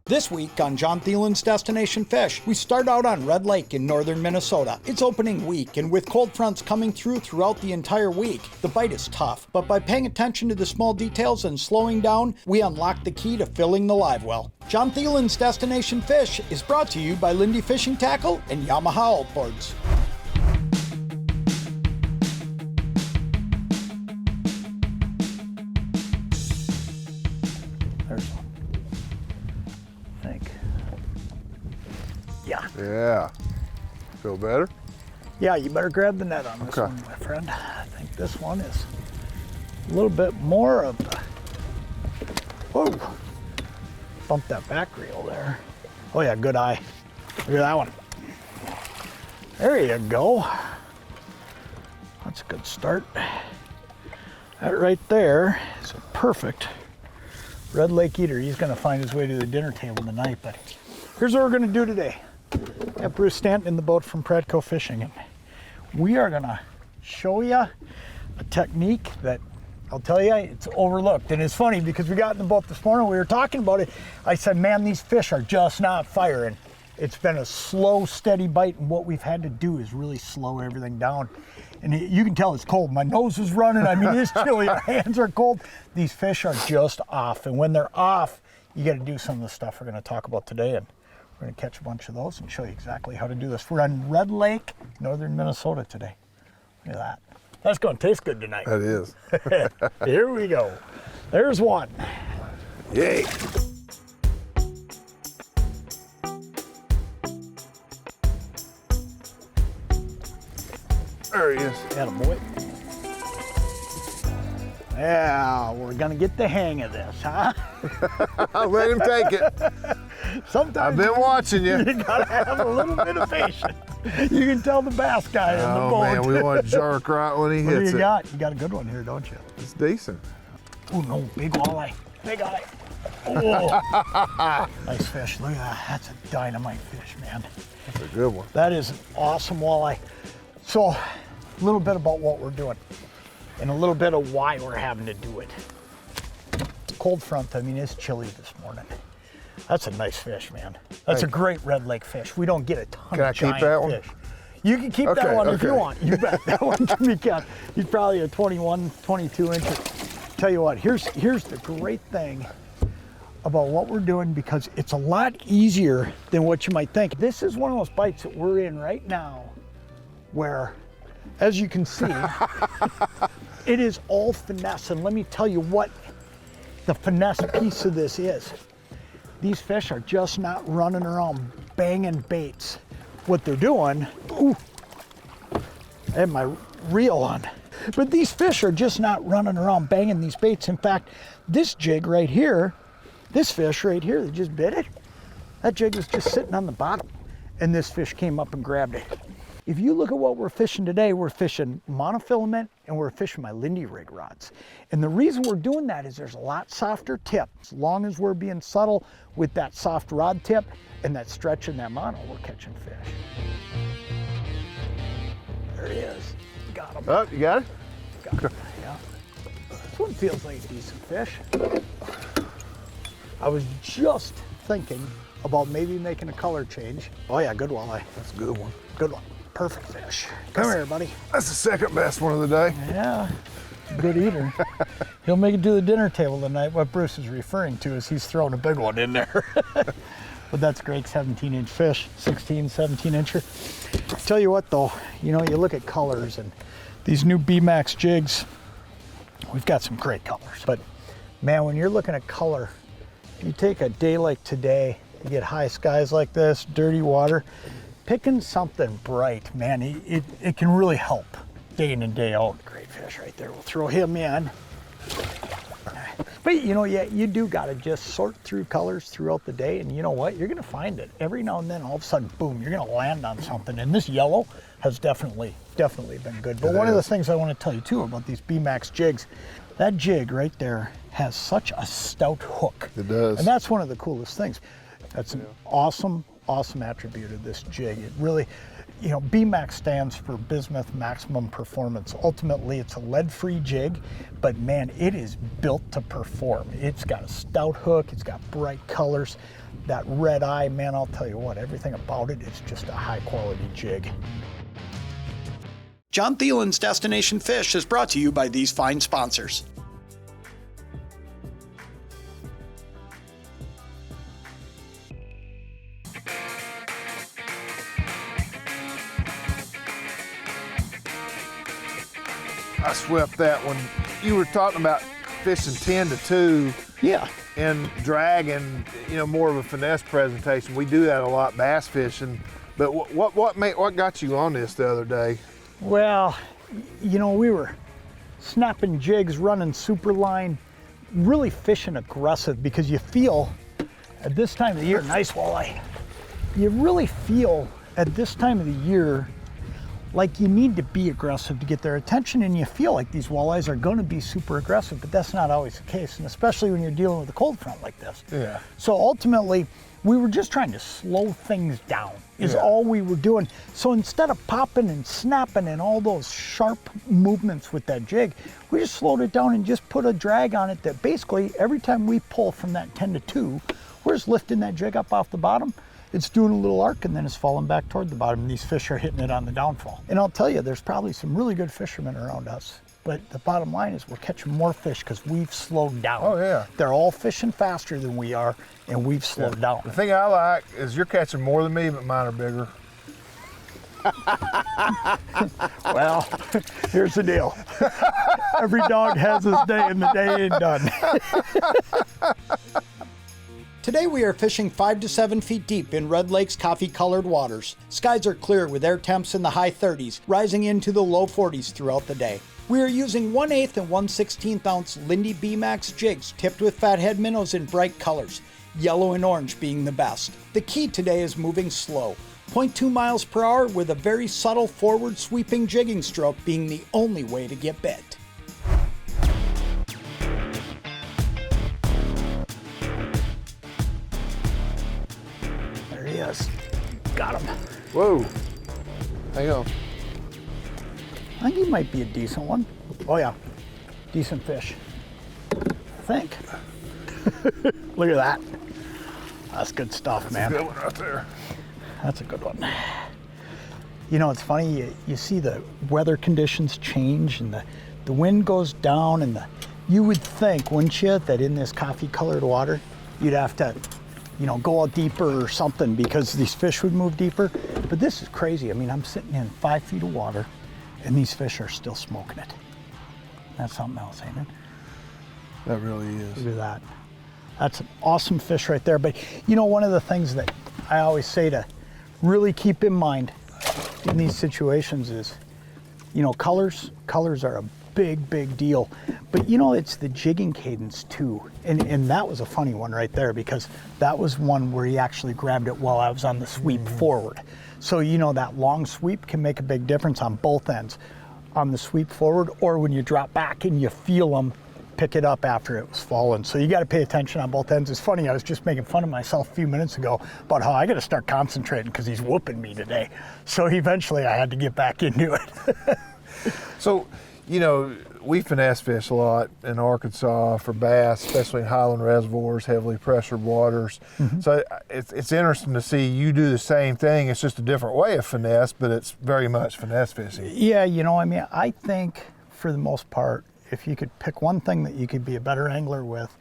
This week on Jon Thelen's Destination Fish, we start out on Red Lake in northern Minnesota. It's opening week, and with cold fronts coming through throughout the entire week, the bite is tough. But by paying attention to the small details and slowing down, we unlock the key to filling the live well. Jon Thelen's Destination Fish is brought to you by Lindy Fishing Tackle and Yamaha Outboards. Yeah. Feel better? Yeah, you better grab the net on this one, my friend. I think this one is a little bit more of the... Whoa! Bump that back reel there. Oh yeah, good eye. Look at that one. There you go. That's a good start. That right there is a perfect Red Lake eater. He's gonna find his way to the dinner table tonight, but here's what we're gonna do today. Got Bruce Stanton in the boat from Pradco Fishing, and we are gonna show you a technique that I'll tell you, it's overlooked. And it's funny because we got in the boat this morning, we were talking about it. I said, man, these fish are just not firing. It's been a slow, steady bite, and what we've had to do is really slow everything down. And you can tell it's cold. My nose is running. I mean, it's chilly. Our hands are cold. These fish are just off. And when they're off, you got to do some of the stuff we're going to talk about today. And we're going to catch a bunch of those and show you exactly how to do this. We're on Red Lake, northern Minnesota today. Look at that. That's going to taste good tonight. That is. Here we go. There's one. Yay. There he is. Attaboy. Yeah, we're going to get the hang of this, huh? I'll let him take it. Sometimes I've been watching you. You gotta have a little bit of patience. You can tell the bass guy in the boat. Oh man, we want to jerk right when he hits it. You got a good one here, don't you? It's decent. Oh no, big walleye. Big eye. Oh, nice fish. Look at that. That's a dynamite fish, man. That's a good one. That is an awesome walleye. So, a little bit about what we're doing and a little bit of why we're having to do it. Cold front, I mean, it's chilly this morning. That's a nice fish, man. That's a great Red Lake fish. We don't get a ton of giant fish. Can I keep that one? You can keep that one if you want. You bet. That one can be kept. He's probably a 21, 22 incher. Tell you what, here's the great thing about what we're doing, because it's a lot easier than what you might think. This is one of those bites that we're in right now where, as you can see, it is all finesse. And let me tell you what the finesse piece of this is. These fish are just not running around banging baits. What they're doing, ooh, I had my reel on. But these fish are just not running around banging these baits. In fact, this jig right here, this fish right here that just bit it, that jig was just sitting on the bottom, and this fish came up and grabbed it. If you look at what we're fishing today, we're fishing monofilament and we're fishing my Lindy rig rods. And the reason we're doing that is there's a lot softer tip. As long as we're being subtle with that soft rod tip and that stretch in that mono, we're catching fish. There he is. Got him. Oh, you got it? Got him. Yeah. This one feels like a decent fish. I was just thinking about maybe making a color change. Oh yeah, good walleye. That's a good one. Good one. Perfect fish. Come here, buddy. That's the second best one of the day. Yeah, good eater. He'll make it to the dinner table tonight. What Bruce is referring to is he's throwing a big one in there. But that's a great 17-inch fish, 16, 17-incher. Tell you what though, you know, you look at colors and these new B-Max jigs, we've got some great colors. But man, when you're looking at color, you take a day like today, you get high skies like this, dirty water, picking something bright, man, it can really help day in and day out. Great fish right there. We'll throw him in. But you know, yeah, you do got to just sort through colors throughout the day, and you know what? You're going to find it. Every now and then, all of a sudden, boom, you're going to land on something. And this yellow has definitely been good. But one of the things I want to tell you too about these B-Max jigs, that jig right there has such a stout hook. It does. And that's one of the coolest things. That's an awesome attribute of this jig. It really, you know, BMAX stands for Bismuth Maximum Performance. Ultimately, it's a lead-free jig, but man, it is built to perform. It's got a stout hook, it's got bright colors. That red eye, man, I'll tell you what, everything about it is just a high-quality jig. Jon Thelen's Destination Fish is brought to you by these fine sponsors. I swept that one. You were talking about fishing 10 to 2. Yeah. And dragging, you know, more of a finesse presentation. We do that a lot bass fishing. But what got you on this the other day? Well, you know, we were snapping jigs, running super line, really fishing aggressive because you feel at this time of the year, nice walleye, you really feel at this time of the year like you need to be aggressive to get their attention, and you feel like these walleyes are going to be super aggressive, but that's not always the case, and especially when you're dealing with a cold front like this. Yeah. So ultimately, we were just trying to slow things down is all we were doing. So instead of popping and snapping and all those sharp movements with that jig, we just slowed it down and just put a drag on it that basically every time we pull from that 10 to 2, we're just lifting that jig up off the bottom. It's doing a little arc and then it's falling back toward the bottom. These fish are hitting it on the downfall. And I'll tell you, there's probably some really good fishermen around us. But the bottom line is we're catching more fish because we've slowed down. Oh, yeah. They're all fishing faster than we are, and we've slowed down. The thing I like is you're catching more than me, but mine are bigger. Well, here's the deal. Every dog has his day, and the day ain't done. Today we are fishing 5 to 7 feet deep in Red Lake's coffee-colored waters. Skies are clear with air temps in the high 30s, rising into the low 40s throughout the day. We are using 1/8 and 1/16 ounce Lindy B-Max jigs tipped with fathead minnows in bright colors, yellow and orange being the best. The key today is moving slow, 0.2 miles per hour with a very subtle forward sweeping jigging stroke being the only way to get bit. There he is. Got him. Whoa. Hang on. I think he might be a decent one. Oh yeah, decent fish. I think. Look at that. That's good stuff, man. That's a good one right there. That's a good one. You know, it's funny, you see the weather conditions change and the wind goes down and you would think, wouldn't you, that in this coffee colored water, you'd have to, you know, go out deeper or something because these fish would move deeper. But this is crazy. I mean, I'm sitting in 5 feet of water and these fish are still smoking it. That's something else, ain't it? That really is. Look at that. That's an awesome fish right there. But you know, one of the things that I always say to really keep in mind in these situations is, you know, colors are a big deal. But you know, it's the jigging cadence too. And that was a funny one right there because that was one where he actually grabbed it while I was on the sweep forward. So, you know, that long sweep can make a big difference on both ends, on the sweep forward or when you drop back and you feel them pick it up after it was falling. So you got to pay attention on both ends. It's funny, I was just making fun of myself a few minutes ago about how I got to start concentrating because he's whooping me today. So eventually I had to get back into it. So, you know, we finesse fish a lot in Arkansas for bass, especially in highland reservoirs, heavily pressured waters. Mm-hmm. So it's interesting to see you do the same thing. It's just a different way of finesse, but it's very much finesse fishing. Yeah, you know, I mean, I think for the most part, if you could pick one thing that you could be a better angler with,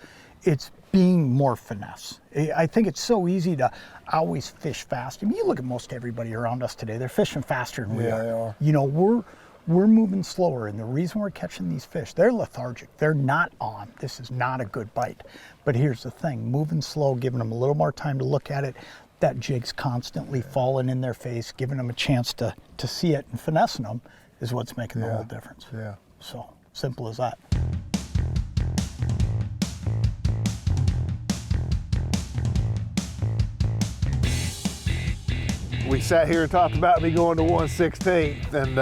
it's being more finesse. I think it's so easy to always fish fast. I mean, you look at most everybody around us today, they're fishing faster than we are. They are. You know, we're moving slower, and the reason we're catching these fish, they're lethargic. They're not on. This is not a good bite. But here's the thing, moving slow, giving them a little more time to look at it, that jig's constantly falling in their face, giving them a chance to see it and finessing them is what's making the whole difference. Yeah. So, simple as that. We sat here and talked about me going to 1/16, and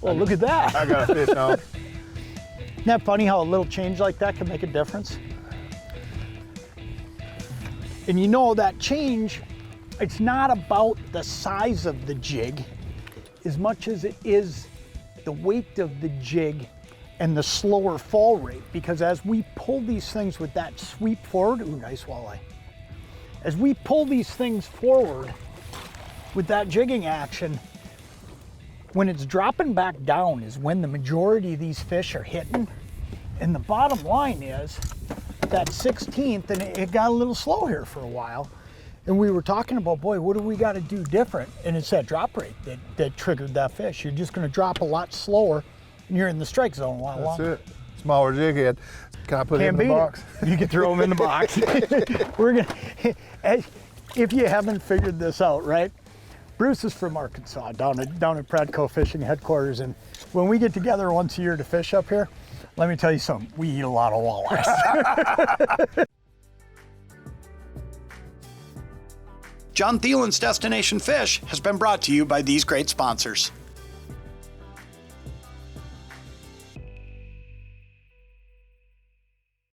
well, look at that. I got a fish on. Isn't that funny how a little change like that can make a difference? And you know that change it's not about the size of the jig as much as it is the weight of the jig and the slower fall rate, because as we pull these things with that sweep forward, ooh, nice walleye. As we pull these things forward with that jigging action, when it's dropping back down is when the majority of these fish are hitting. And the bottom line is that 16th, and it got a little slow here for a while. And we were talking about, boy, what do we got to do different? And it's that drop rate that triggered that fish. You're just going to drop a lot slower, and you're in the strike zone a lot longer. That's it. Smaller jig head. Can I put it in the box? You can throw them in the box. We're gonna, if you haven't figured this out, right? Bruce is from Arkansas, down at Pradco Fishing Headquarters, and when we get together once a year to fish up here, let me tell you something, we eat a lot of walleyes. Jon Thelen's Destination Fish has been brought to you by these great sponsors.